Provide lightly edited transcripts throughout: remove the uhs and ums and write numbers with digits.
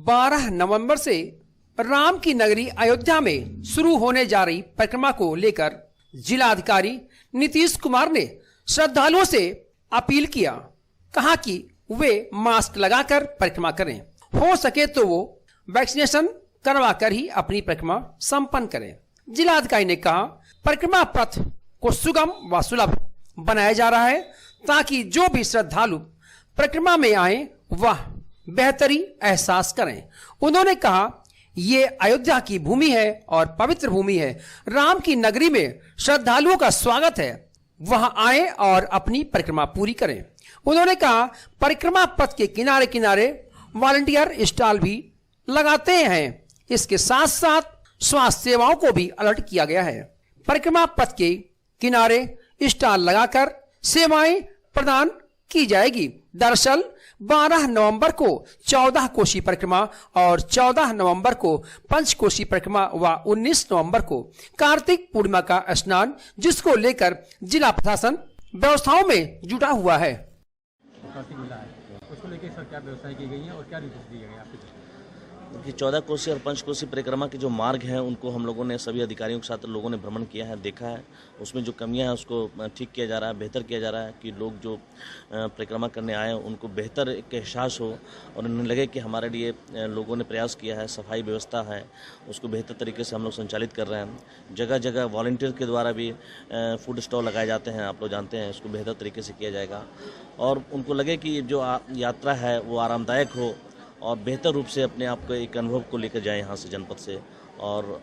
12 नवंबर से राम की नगरी अयोध्या में शुरू होने जा रही परिक्रमा को लेकर जिलाधिकारी नीतीश कुमार ने श्रद्धालुओं से अपील किया। कहा कि वे मास्क लगाकर परिक्रमा करें, हो सके तो वो वैक्सीनेशन करवा कर ही अपनी परिक्रमा संपन्न करें। जिलाधिकारी ने कहा, परिक्रमा पथ को सुगम व सुलभ बनाया जा रहा है ताकि जो भी श्रद्धालु परिक्रमा में आए वह बेहतरी एहसास करें। उन्होंने कहा, ये अयोध्या की भूमि है और पवित्र भूमि है। राम की नगरी में श्रद्धालुओं का स्वागत है, वहां आए और अपनी परिक्रमा पूरी करें। उन्होंने कहा, परिक्रमा पथ के किनारे किनारे वॉलंटियर स्टॉल भी लगाते हैं। इसके साथ साथ स्वास्थ्य सेवाओं को भी अलर्ट किया गया है। परिक्रमा पथ के किनारे स्टॉल लगाकर सेवाएं प्रदान की जाएगी। दरअसल 12 नवंबर को 14 कोसी परिक्रमा और 14 नवंबर को पंचकोसी परिक्रमा व 19 नवंबर को कार्तिक पूर्णिमा का स्नान, जिसको लेकर जिला प्रशासन व्यवस्थाओं में जुटा हुआ है। उसको लेकर सर क्या व्यवस्था की गई है और क्या निर्देश दिए गए आपकी? कि 14 कोसी और पंचकोसी परिक्रमा के जो मार्ग हैं उनको हम लोगों ने सभी अधिकारियों के साथ लोगों ने भ्रमण किया है, देखा है। उसमें जो कमियां हैं उसको ठीक किया जा रहा है, बेहतर किया जा रहा है कि लोग जो परिक्रमा करने आए हैं उनको बेहतर एक एहसास हो और उन्हें लगे कि हमारे लिए लोगों ने प्रयास किया है। सफाई व्यवस्था है उसको बेहतर तरीके से हम लोग संचालित कर रहे हैं। जगह जगह वॉलंटियर के द्वारा भी फूड स्टॉल लगाए जाते हैं, आप लोग जानते हैं। इसको बेहतर तरीके से किया जाएगा और उनको लगे कि जो यात्रा है वो आरामदायक हो और बेहतर रूप से अपने आप को एक अनुभव को लेकर जाएं यहाँ से, जनपद से, और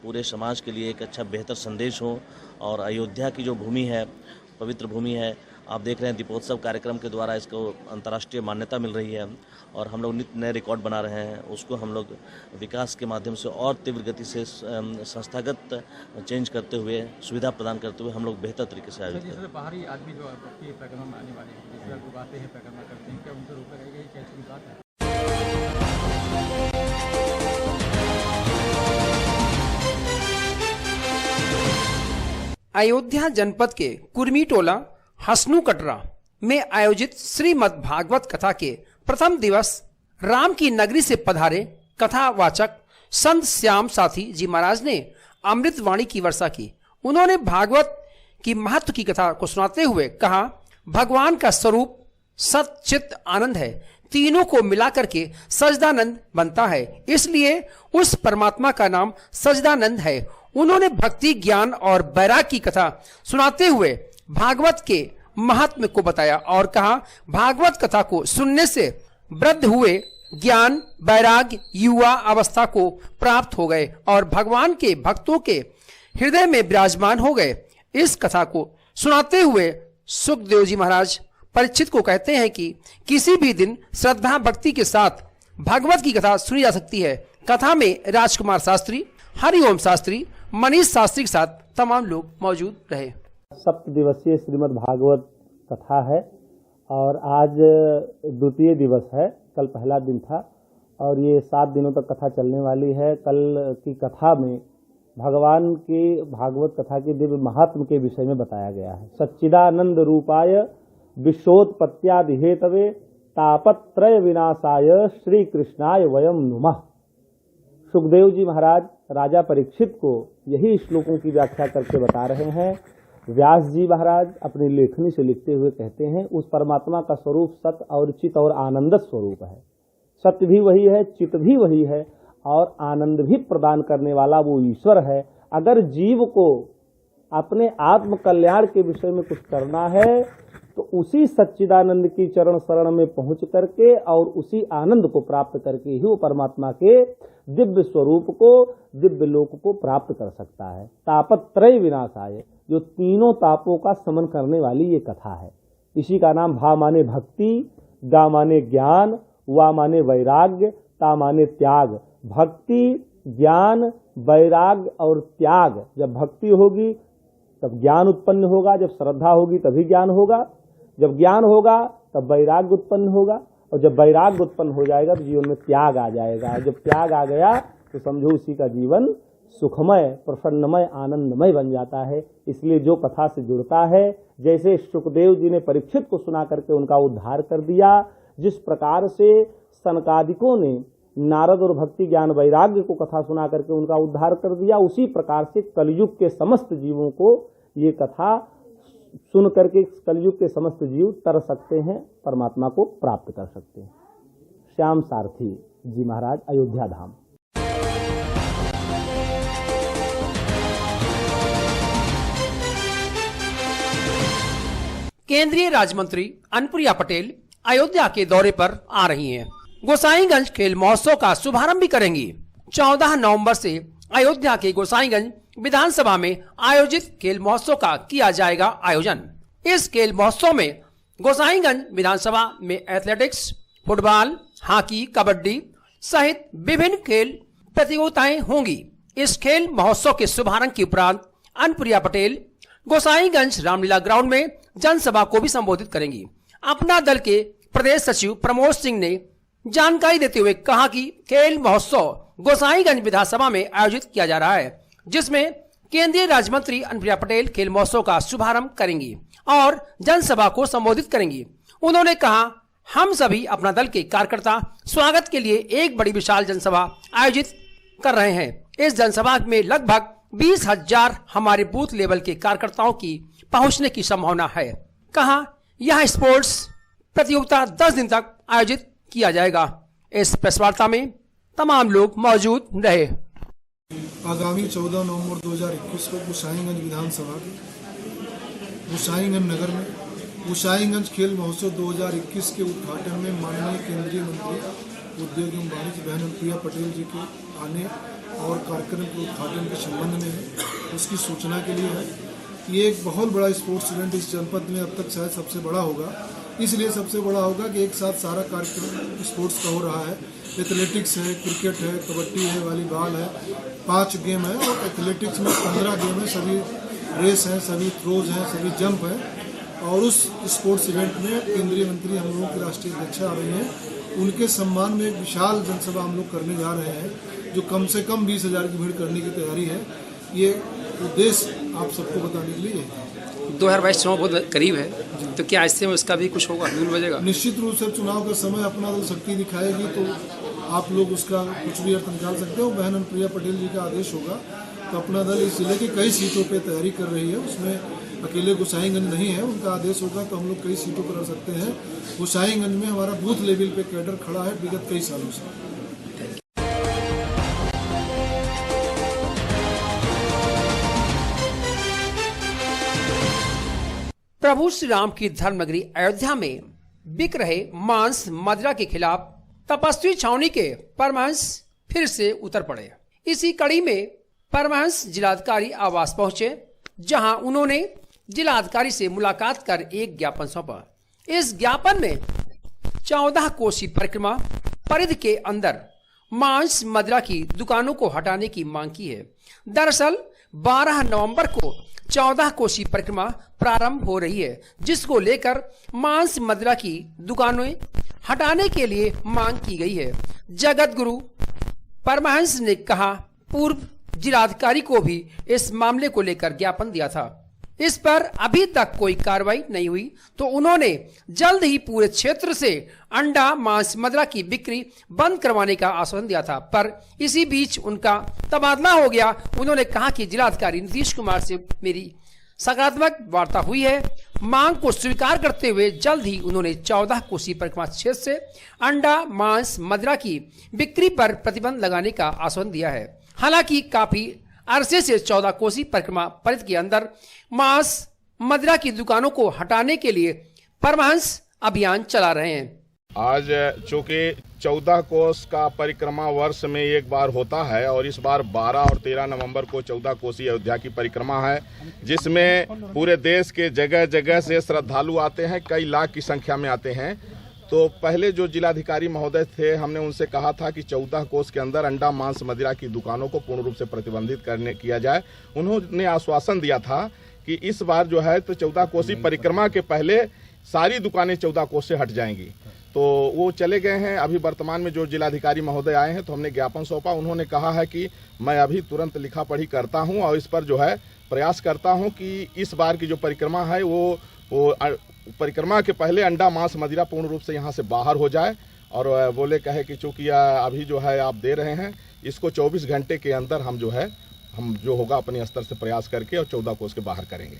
पूरे समाज के लिए एक अच्छा बेहतर संदेश हो। और अयोध्या की जो भूमि है, पवित्र भूमि है, आप देख रहे हैं दीपोत्सव कार्यक्रम के द्वारा इसको अंतर्राष्ट्रीय मान्यता मिल रही है और हम लोग नित्य नए रिकॉर्ड बना रहे हैं। उसको हम लोग विकास के माध्यम से और तीव्र गति से संस्थागत चेंज करते हुए, सुविधा प्रदान करते हुए हम लोग बेहतर तरीके से आयोजित करें। बाहरी आदमी जो आपकी परिक्रमा में आने वाले हैं, जिससे लोग आते हैं परिक्रमा करते हैं, क्या उनको रोका जाएगा? कैसी बात है? अयोध्या जनपद के कुर्मी टोला हसनू कटरा में आयोजित श्रीमद् भागवत कथा के प्रथम दिवस राम की नगरी से पधारे कथावाचक संत श्याम साथी जी महाराज ने अमृत वाणी की वर्षा की। उन्होंने भागवत की महत्व की कथा को सुनाते हुए कहा, भगवान का स्वरूप सत चित्त आनंद है, तीनों को मिलाकर के सजदानंद बनता है, इसलिए उस परमात्मा का नाम सजदानंद है। उन्होंने भक्ति, ज्ञान और वैराग की कथा सुनाते हुए भागवत के महात्म्य को बताया और कहा, भागवत कथा को सुनने से वृद्ध हुए ज्ञान, वैराग, युवा अवस्था को प्राप्त हो गए और भगवान के भक्तों के हृदय में विराजमान हो गए। इस कथा को सुनाते हुए सुखदेव जी महाराज परीक्षित को कहते हैं कि किसी भी दिन श्रद्धा भक्ति के साथ भागवत की कथा सुनी जा सकती है। कथा में राजकुमार शास्त्री, हरिओम शास्त्री, मनीष शास्त्री के साथ तमाम लोग मौजूद रहे। 7 दिवसीय श्रीमद् भागवत कथा है और आज द्वितीय दिवस है। कल पहला दिन था और ये 7 दिनों तक कथा चलने वाली है। कल की कथा में भगवान की भागवत कथा के दिव्य महात्म के विषय में बताया गया है। सच्चिदानंद रूपाय विश्वोत्पत्त्यादि हेतवे तापत्रय विनाशाय श्री कृष्णाय वयम नुमः। सुखदेव जी महाराज राजा परीक्षित को यही श्लोकों की व्याख्या करके बता रहे हैं। व्यास जी महाराज अपनी लेखनी से लिखते हुए कहते हैं, उस परमात्मा का स्वरूप सत और चित और आनंद स्वरूप है। सत्य भी वही है, चित भी वही है और आनंद भी प्रदान करने वाला वो ईश्वर है। अगर जीव को अपने आत्म कल्याण के विषय में कुछ करना है तो उसी सच्चिदानंद की चरण शरण में पहुंच करके और उसी आनंद को प्राप्त करके ही वो परमात्मा के दिव्य स्वरूप को, दिव्य लोक को प्राप्त कर सकता है। तापत्रय विनाशाय, जो तीनों तापों का समन करने वाली ये कथा है। इसी का नाम भा माने भक्ति, गा माने ज्ञान, वा माने वैराग्य, ता माने त्याग। भक्ति, ज्ञान, वैराग और त्याग। जब भक्ति होगी तब ज्ञान उत्पन्न होगा, जब श्रद्धा होगी तभी ज्ञान होगा, जब ज्ञान होगा तब वैराग्य उत्पन्न होगा और जब वैराग्य उत्पन्न हो जाएगा तो जीवन में त्याग आ जाएगा। जब त्याग आ गया तो समझो उसी का जीवन सुखमय, प्रसन्नमय, आनंदमय बन जाता है। इसलिए जो कथा से जुड़ता है, जैसे सुखदेव जी ने परीक्षित को सुना करके उनका उद्धार कर दिया, जिस प्रकार से सनकादिकों ने नारद और भक्ति ज्ञान वैराग्य को कथा सुना करके उनका उद्धार कर दिया, उसी प्रकार से कलयुग के समस्त जीवों को ये कथा सुन करके कलयुग के समस्त जीव तर सकते हैं, परमात्मा को प्राप्त कर सकते हैं। श्याम सारथी जी महाराज, अयोध्या धाम। केंद्रीय राज्य मंत्री अनुप्रिया पटेल अयोध्या के दौरे पर आ रही हैं। गोसाईगंज खेल महोत्सव का शुभारंभ भी करेंगी। 14 नवंबर से अयोध्या के गोसाईगंज विधानसभा में आयोजित खेल महोत्सव का किया जाएगा आयोजन। इस खेल महोत्सव में गोसाईगंज विधानसभा में एथलेटिक्स, फुटबॉल, हॉकी, कबड्डी सहित विभिन्न खेल प्रतियोगिताएं होंगी। इस खेल महोत्सव के शुभारंभ के उपरांत अनुप्रिया पटेल गोसाईगंज रामलीला ग्राउंड में जनसभा को भी संबोधित करेंगी। अपना दल के प्रदेश सचिव प्रमोद सिंह ने जानकारी देते हुए कहा कि खेल महोत्सव गोसाईगंज विधानसभा में आयोजित किया जा रहा है, जिसमें केंद्रीय राज्य मंत्री अनुप्रिया पटेल खेल महोत्सव का शुभारंभ करेंगी और जनसभा को संबोधित करेंगी। उन्होंने कहा, हम सभी अपना दल के कार्यकर्ता स्वागत के लिए एक बड़ी विशाल जनसभा आयोजित कर रहे हैं। इस जनसभा में लगभग 20,000 हमारे बूथ लेवल के कार्यकर्ताओं की पहुंचने की संभावना है। कहा, यह स्पोर्ट्स प्रतियोगिता 10 दिन तक आयोजित किया जाएगा। इस प्रेस वार्ता में तमाम लोग मौजूद रहे। आगामी 14 नवंबर 2021 को गोसाईगंज विधानसभा के गोसाईगंज नगर में गोसाईगंज खेल महोत्सव 2021 के उद्घाटन में माननीय केंद्रीय मंत्री उद्योग एवं वाणिज्य बहन अनुप्रिया पटेल जी के आने और कार्यक्रम के उद्घाटन के संबंध में है, उसकी सूचना के लिए है। ये एक बहुत बड़ा स्पोर्ट्स इवेंट इस जनपद में अब तक शायद सबसे बड़ा होगा। इसलिए सबसे बड़ा होगा कि एक साथ सारा कार्यक्रम स्पोर्ट्स का हो रहा है। एथलेटिक्स है, क्रिकेट है, कबड्डी है, वॉलीबॉल है, 5 गेम है और एथलेटिक्स में 15 गेम है। सभी रेस हैं, सभी थ्रोज हैं, सभी जंप हैं। और उस स्पोर्ट्स इवेंट में केंद्रीय मंत्री हम लोगों के राष्ट्रीय अध्यक्ष आ रहे हैं। उनके सम्मान में एक विशाल जनसभा हम लोग करने जा रहे हैं, जो कम से कम 20,000 की भीड़ करने की तैयारी है। ये उद्देश्य आप सबको बताने के लिए है। 2022 चुनाव बहुत करीब है, तो क्या इससे उसका भी कुछ होगा, ध्यान बजेगा? निश्चित रूप से चुनाव का समय अपना दल शक्ति दिखाएगी तो आप लोग उसका कुछ भी अर्थ निकाल सकते हो। बहन अनुप्रिया पटेल जी का आदेश होगा तो अपना दल इस जिले की कई सीटों पे तैयारी कर रही है। उसमें अकेले गोसाईगंज नहीं है, उनका आदेश होगा तो हम लोग कई सीटों पर रह सकते हैं। गोसाईगंज में हमारा बूथ लेवल पे कैडर खड़ा है विगत कई सालों से। प्रभु श्री राम की धर्मनगरी अयोध्या में बिक रहे मांस मदिरा के खिलाफ तपस्वी छावनी के परमहंस फिर से उतर पड़े। इसी कड़ी में परमहंस जिलाधिकारी आवास पहुंचे, जहां उन्होंने जिलाधिकारी से मुलाकात कर एक ज्ञापन सौंपा। इस ज्ञापन में 14 कोसी परिक्रमा परिधि के अंदर मांस मदिरा की दुकानों को हटाने की मांग की है। दरअसल 12 नवंबर को 14 कोसी परिक्रमा प्रारंभ हो रही है, जिसको लेकर मांस मदिरा की दुकानें हटाने के लिए मांग की गई है। जगत गुरु परमहंस ने कहा, पूर्व जिलाधिकारी को भी इस मामले को लेकर ज्ञापन दिया था। इस पर अभी तक कोई कार्रवाई नहीं हुई, तो उन्होंने जल्द ही पूरे क्षेत्र से अंडा मांस मदिरा की बिक्री बंद करवाने का आश्वासन दिया था, पर इसी बीच उनका तबादला हो गया। उन्होंने कहा कि जिलाधिकारी नीतीश कुमार से मेरी सकारात्मक वार्ता हुई है। मांग को स्वीकार करते हुए जल्द ही उन्होंने 14 कोसी परिक्रमा क्षेत्र से अंडा मांस मदिरा की बिक्री पर प्रतिबंध लगाने का आश्वासन दिया है। हालांकि काफी अरसे से 14 कोसी परिक्रमा परिधि के अंदर मांस मदिरा की दुकानों को हटाने के लिए परमहंस अभियान चला रहे हैं। आज चूंकि 14 कोस का परिक्रमा वर्ष में एक बार होता है और इस बार 12 और 13 नवंबर को 14 कोसी अयोध्या की परिक्रमा है, जिसमें पूरे देश के जगह जगह से श्रद्धालु आते हैं, कई लाख की संख्या में आते हैं। तो पहले जो जिलाधिकारी महोदय थे, हमने उनसे कहा था कि 14 कोस के अंदर अंडा मांस मदिरा की दुकानों को पूर्ण रूप से प्रतिबंधित किया जाए। उन्होंने आश्वासन दिया था कि इस बार जो है तो 14 कोसी परिक्रमा के पहले सारी दुकानें 14 कोस से हट जाएंगी। तो वो चले गए हैं। अभी वर्तमान में जो जिलाधिकारी महोदय आए हैं तो हमने ज्ञापन सौंपा। उन्होंने कहा है कि मैं अभी तुरंत लिखा पढ़ी करता हूं और इस पर जो है प्रयास करता हूं कि इस बार की जो परिक्रमा है वो परिक्रमा के पहले अंडा मांस मदिरा पूर्ण रूप से यहां से बाहर हो जाए और बोले कहे कि चूंकि अभी जो है आप दे रहे हैं, इसको 24 घंटे के अंदर हम जो होगा अपने स्तर से प्रयास करके और 14 कोस के बाहर करेंगे।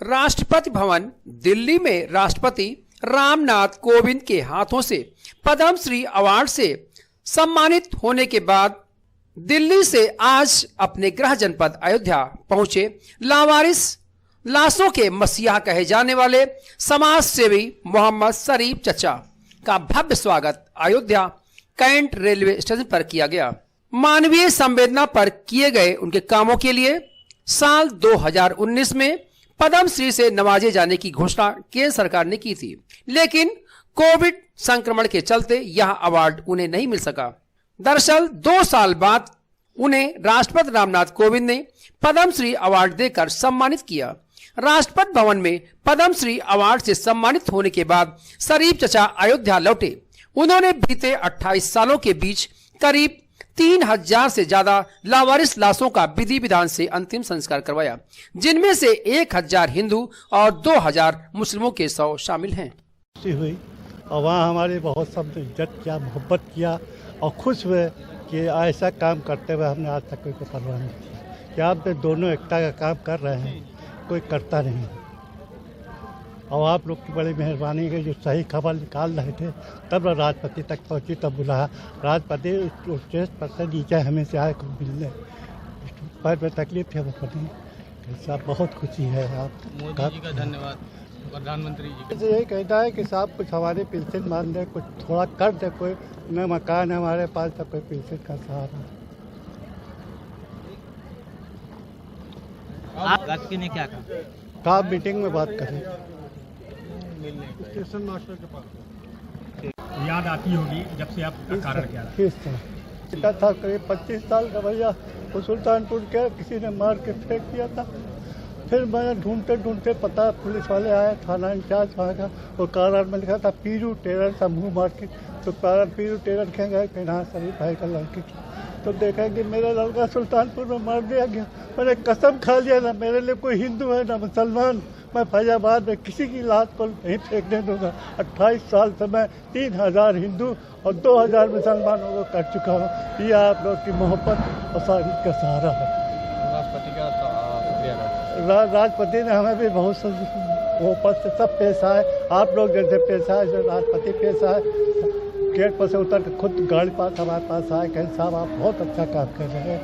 राष्ट्रपति भवन दिल्ली में राष्ट्रपति रामनाथ कोविंद के हाथों से पद्म श्री अवार्ड से सम्मानित होने के बाद दिल्ली से आज अपने गृह जनपद अयोध्या पहुंचे लावारिस लाशों के मसीहा कहे जाने वाले समाज सेवी मोहम्मद शरीफ चचा का भव्य स्वागत अयोध्या कैंट रेलवे स्टेशन पर किया गया। मानवीय संवेदना पर किए गए उनके कामों के लिए साल 2019 में पद्म श्री से नवाजे जाने की घोषणा केंद्र सरकार ने की थी, लेकिन कोविड संक्रमण के चलते यह अवार्ड उन्हें नहीं मिल सका। दरअसल 2 साल बाद उन्हें राष्ट्रपति रामनाथ कोविंद ने पद्म श्री अवार्ड देकर सम्मानित किया। राष्ट्रपति भवन में पद्म श्री अवार्ड से सम्मानित होने के बाद शरीफ चचा अयोध्या लौटे। उन्होंने बीते 28 सालों के बीच करीब 3000 से ज्यादा लावारिस लाशों का विधि विधान से अंतिम संस्कार करवाया, जिनमें से 1000 हिंदू और 2000 मुस्लिमों के 100 शामिल हैं। हुई और वहाँ हमारी बहुत सब इज्जत किया, मोहब्बत किया और खुश हुए कि ऐसा काम करते हुए हमने आज तक कोई परवाह नहीं की कि आप दोनों एकता का काम कर रहे हैं, कोई करता नहीं। और आप लोग की बड़ी मेहरबानी है, जो सही खबर निकाल रहे थे तब राष्ट्रपति तक पहुंची, तब बुलाया। राष्ट्रपति स्टेज पर से नीचे हमें से आए मिलने, पैर में तकलीफ है वो करनी। साहब बहुत खुशी है। आप मोदी जी का धन्यवाद, प्रधानमंत्री जी का यही कहता है कि साहब कुछ हमारे पेंशन मान दे, कुछ थोड़ा कर दे। कोई न मकान है हमारे पास, तो कोई पेंशन का सहारा। आप राष्ट्रपति ने क्या कहा मीटिंग में बात करें। स्टेशन मास्टर के पास याद आती होगी जब से आपका कारण क्या रहा? किस तरह था, करीब 25 साल का भैया, वो सुल्तानपुर के किसी ने मार के फेंक दिया था। फिर मैंने ढूंढते ढूंढते पता, पुलिस वाले आए, थाना इंचार्ज वहाँ का, वो कारण में लिखा था पीरू टेरर था, मुँह मार के। तो कारण पीरू टेरर कह गए कि हाँ शरीफ भाई का लड़की, तो देखा कि मेरा लड़का सुल्तानपुर में मार दिया गया। मैंने कसम खा लिया, ना मेरे लिए कोई हिंदू है ना मुसलमान, मैं फैजाबाद में किसी की लाश को नहीं फेंकने दूंगा। 28 साल से मैं 3000 हिंदू और 2000 मुसलमानों को कर चुका हूँ। ये आप लोग की मोहब्बत और सारिश का सहारा है। राष्ट्रपति का राष्ट्रपति ने हमें भी बहुत मोहब्बत से सब पेश आए। आप लोग जैसे पेश आए, जो राष्ट्रपति पेश आए, गेट पर से उतर के खुद गाड़ी पास हमारे पास आए, कहें साहब आप बहुत अच्छा काम कर रहे हैं।